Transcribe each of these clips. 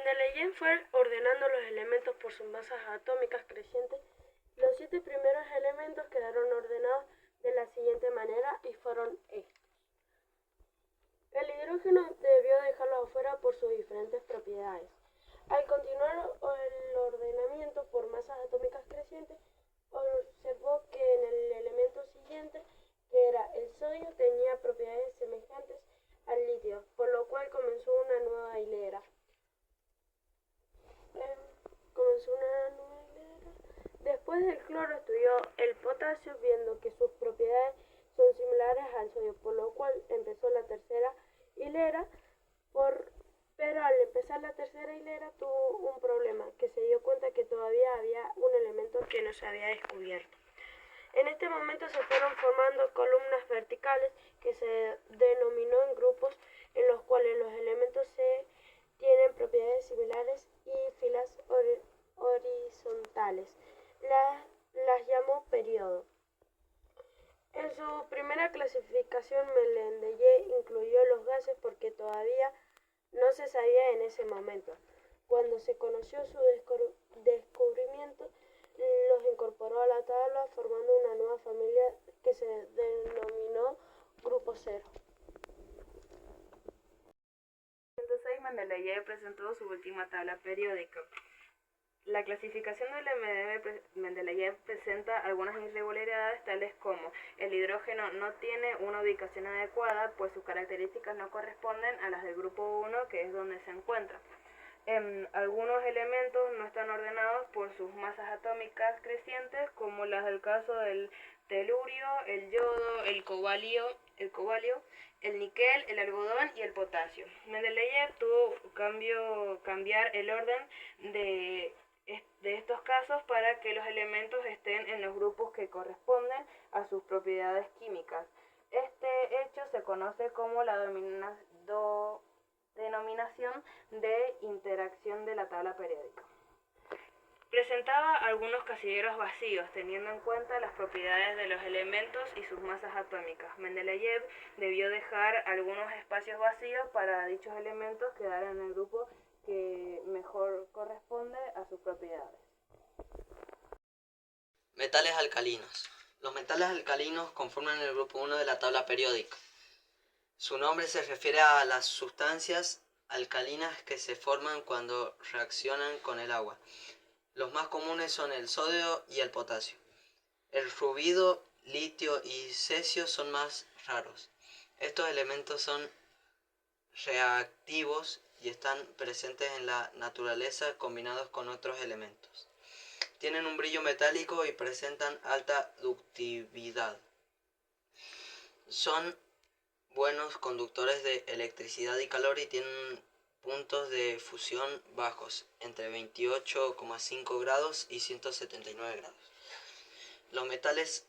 Mendeleev fue ordenando los elementos por sus masas atómicas crecientes. Los 7 primeros elementos quedaron ordenados de la siguiente manera y fueron estos. El hidrógeno debió dejarlo afuera por sus diferentes propiedades. Al continuar el ordenamiento por masas atómicas crecientes, observó que en el elemento siguiente, que era el sodio, tenía propiedades semejantes al litio, por lo cual comenzó una nueva hilera. Después del cloro estudió el potasio, viendo que sus propiedades son similares al sodio, por lo cual empezó la tercera hilera, pero al empezar la tercera hilera tuvo un problema, que se dio cuenta que todavía había un elemento que no se había descubierto. En este momento se fueron formando columnas verticales que se denominó en grupos, en los cuales los elementos tienen propiedades similares, y filas horizontales. Las llamó periodo. En su primera clasificación, Mendeleev incluyó los gases porque todavía no se sabía en ese momento. Cuando se conoció su descubrimiento, los incorporó a la tabla formando una nueva familia que se denominó Grupo Cero. En 1906, Mendeleev presentó su última tabla periódica. La clasificación de Mendeleev presenta algunas irregularidades, tales como el hidrógeno no tiene una ubicación adecuada, pues sus características no corresponden a las del grupo 1, que es donde se encuentra. Algunos elementos no están ordenados por sus masas atómicas crecientes, como las del caso del telurio, el yodo, el cobalio, el níquel, el algodón y el potasio. Mendeleev tuvo cambiar el orden de estos casos para que los elementos estén en los grupos que corresponden a sus propiedades químicas. Este hecho se conoce como la denominación de interacción de la tabla periódica. Presentaba algunos casilleros vacíos, teniendo en cuenta las propiedades de los elementos y sus masas atómicas. Mendeleev debió dejar algunos espacios vacíos para dichos elementos quedar en el grupo que mejor corresponde a sus propiedades. Metales alcalinos. Los metales alcalinos conforman el grupo 1 de la tabla periódica. Su nombre se refiere a las sustancias alcalinas que se forman cuando reaccionan con el agua. Los más comunes son el sodio y el potasio. El rubidio, litio y cesio son más raros. Estos elementos son reactivos y están presentes en la naturaleza combinados con otros elementos. Tienen un brillo metálico y presentan alta ductividad. Son buenos conductores de electricidad y calor y tienen puntos de fusión bajos, entre 28,5 grados y 179 grados. Los metales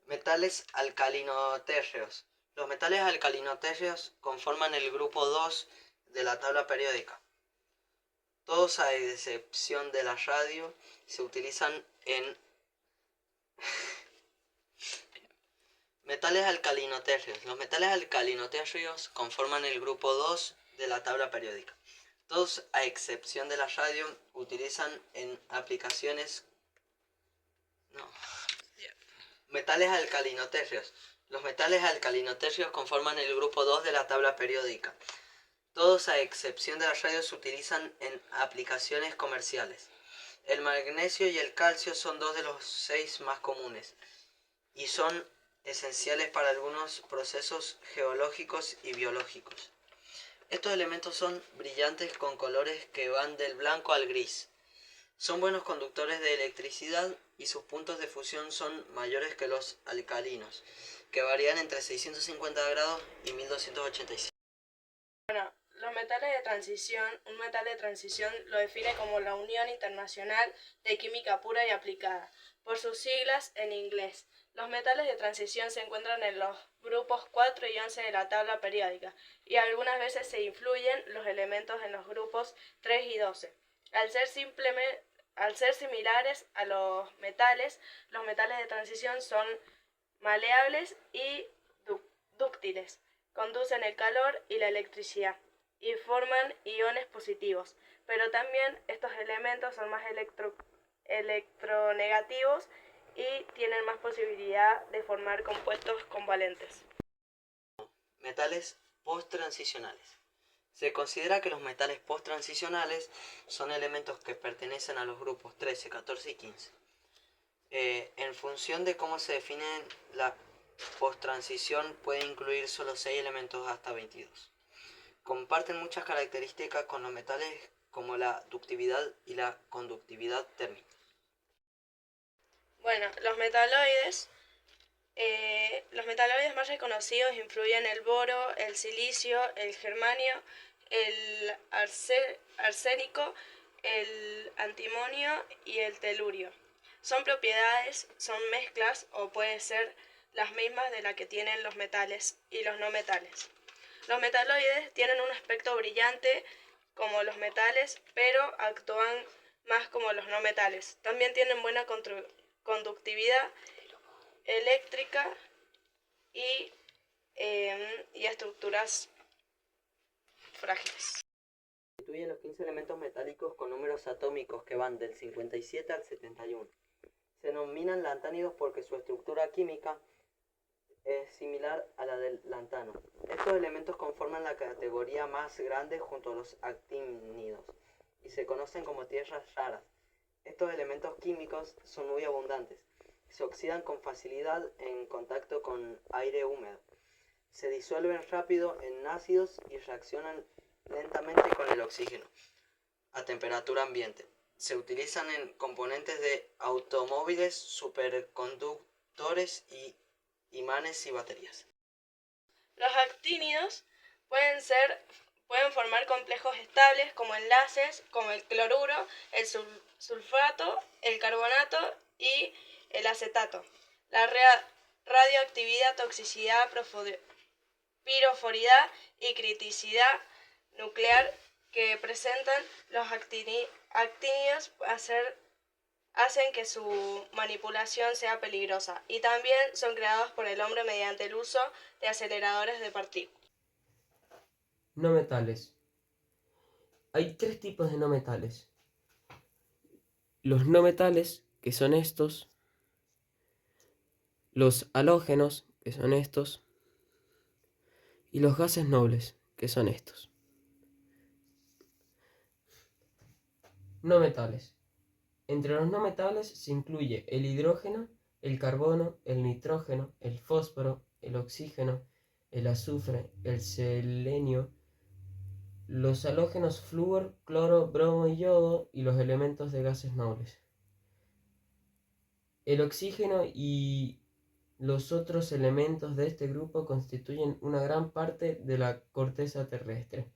Metales alcalinotérreos. Los metales alcalinotérreos conforman el grupo 2 de la tabla periódica. Todos, a excepción de la radio, se utilizan en metales alcalinotérreos. Los metales alcalinotérreos conforman el grupo 2 de la tabla periódica. Todos, a excepción de la radio, utilizan en aplicaciones Metales alcalinotérreos. Los metales alcalinotérreos conforman el grupo 2 de la tabla periódica. Todos, a excepción de la radio, se utilizan en aplicaciones comerciales. El magnesio y el calcio son 2 de los 6 más comunes y son esenciales para algunos procesos geológicos y biológicos. Estos elementos son brillantes con colores que van del blanco al gris. Son buenos conductores de electricidad y sus puntos de fusión son mayores que los alcalinos, que varían entre 650 grados y 1285. Los metales de transición. Un metal de transición lo define como la Unión Internacional de Química Pura y Aplicada, por sus siglas en inglés. Los metales de transición se encuentran en los grupos 4 y 11 de la tabla periódica, y algunas veces se incluyen los elementos en los grupos 3 y 12. Al ser similares a los metales de transición son maleables y dúctiles. conducen el calor y la electricidad y forman iones positivos, pero también estos elementos son más electronegativos y tienen más posibilidad de formar compuestos covalentes. Metales posttransicionales. Se considera que los metales posttransicionales son elementos que pertenecen a los grupos 13, 14 y 15. En función de cómo se define la posttransición, puede incluir solo 6 elementos hasta 22. Comparten muchas características con los metales como la ductividad y la conductividad térmica. Bueno, los metaloides más reconocidos incluyen el boro, el silicio, el germanio, el arsénico, el antimonio y el telurio. Son mezclas o pueden ser las mismas de las que tienen los metales y los no metales. Los metaloides tienen un aspecto brillante como los metales, pero actúan más como los no metales. También tienen buena conductividad eléctrica y estructuras frágiles. Constituyen los 15 elementos metálicos con números atómicos que van del 57 al 71. Se denominan lantánidos porque su estructura química es similar a la del lantano. Estos elementos conforman la categoría más grande junto a los actínidos y se conocen como tierras raras. Estos elementos químicos son muy abundantes. Se oxidan con facilidad en contacto con aire húmedo. Se disuelven rápido en ácidos y reaccionan lentamente con el oxígeno a temperatura ambiente. Se utilizan en componentes de automóviles, superconductores y imanes y baterías. Los actínidos pueden formar complejos estables como enlaces como el cloruro, el sulfato, el carbonato y el acetato. La radioactividad, toxicidad, piroforidad y criticidad nuclear que presentan los actínidos hacen que su manipulación sea peligrosa y también son creados por el hombre mediante el uso de aceleradores de partículas. No metales. Hay 3 tipos de no metales. Los no metales, que son estos. Los halógenos, que son estos. Y los gases nobles, que son estos. No metales. Entre los no metales se incluye el hidrógeno, el carbono, el nitrógeno, el fósforo, el oxígeno, el azufre, el selenio, los halógenos flúor, cloro, bromo y yodo y los elementos de gases nobles. El oxígeno y los otros elementos de este grupo constituyen una gran parte de la corteza terrestre.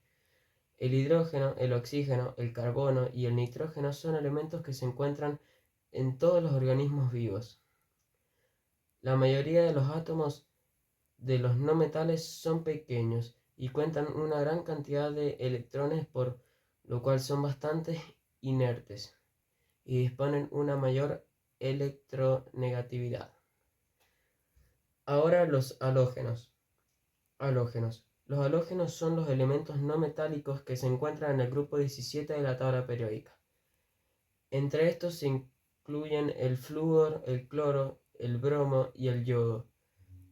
El hidrógeno, el oxígeno, el carbono y el nitrógeno son elementos que se encuentran en todos los organismos vivos. La mayoría de los átomos de los no metales son pequeños y cuentan una gran cantidad de electrones, por lo cual son bastante inertes y disponen una mayor electronegatividad. Ahora los halógenos. Los halógenos son los elementos no metálicos que se encuentran en el grupo 17 de la tabla periódica. Entre estos se incluyen el flúor, el cloro, el bromo y el yodo.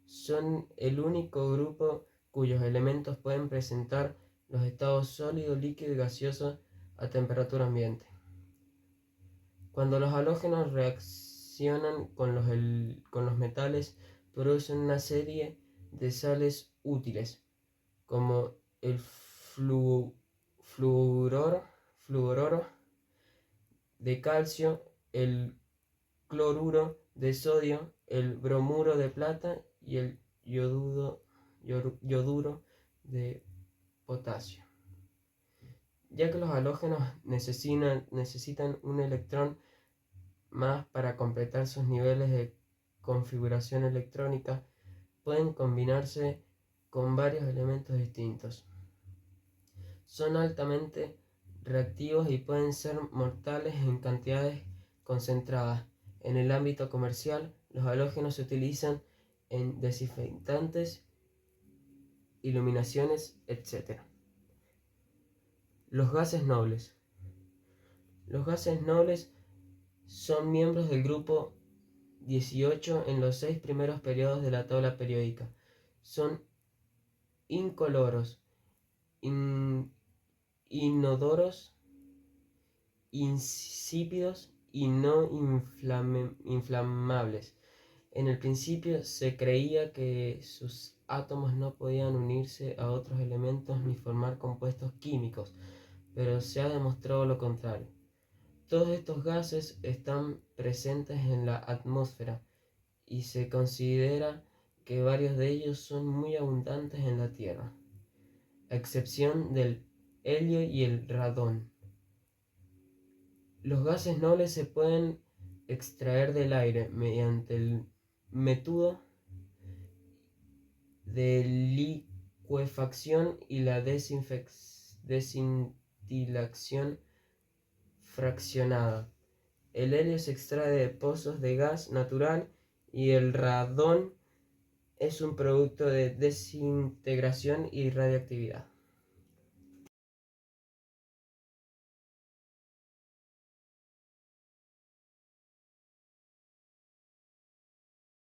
Son el único grupo cuyos elementos pueden presentar los estados sólido, líquido y gaseoso a temperatura ambiente. Cuando los halógenos reaccionan con los metales, producen una serie de sales útiles, como el fluoruro de calcio, el cloruro de sodio, el bromuro de plata y el yoduro de potasio. Ya que los halógenos necesitan un electrón más para completar sus niveles de configuración electrónica, pueden combinarse con varios elementos distintos. Son altamente reactivos y pueden ser mortales en cantidades concentradas. En el ámbito comercial, los halógenos se utilizan en desinfectantes iluminaciones, etc. Los gases nobles. Los gases nobles son miembros del grupo 18 en los 6 primeros periodos de la tabla periódica. Son incoloros, inodoros, insípidos y no inflamables. En el principio se creía que sus átomos no podían unirse a otros elementos ni formar compuestos químicos, pero se ha demostrado lo contrario. Todos estos gases están presentes en la atmósfera y se considera que varios de ellos son muy abundantes en la Tierra, a excepción del helio y el radón. Los gases nobles se pueden extraer del aire mediante el método de licuefacción y la desintilación fraccionada. El helio se extrae de pozos de gas natural y el radón es un producto de desintegración y radiactividad.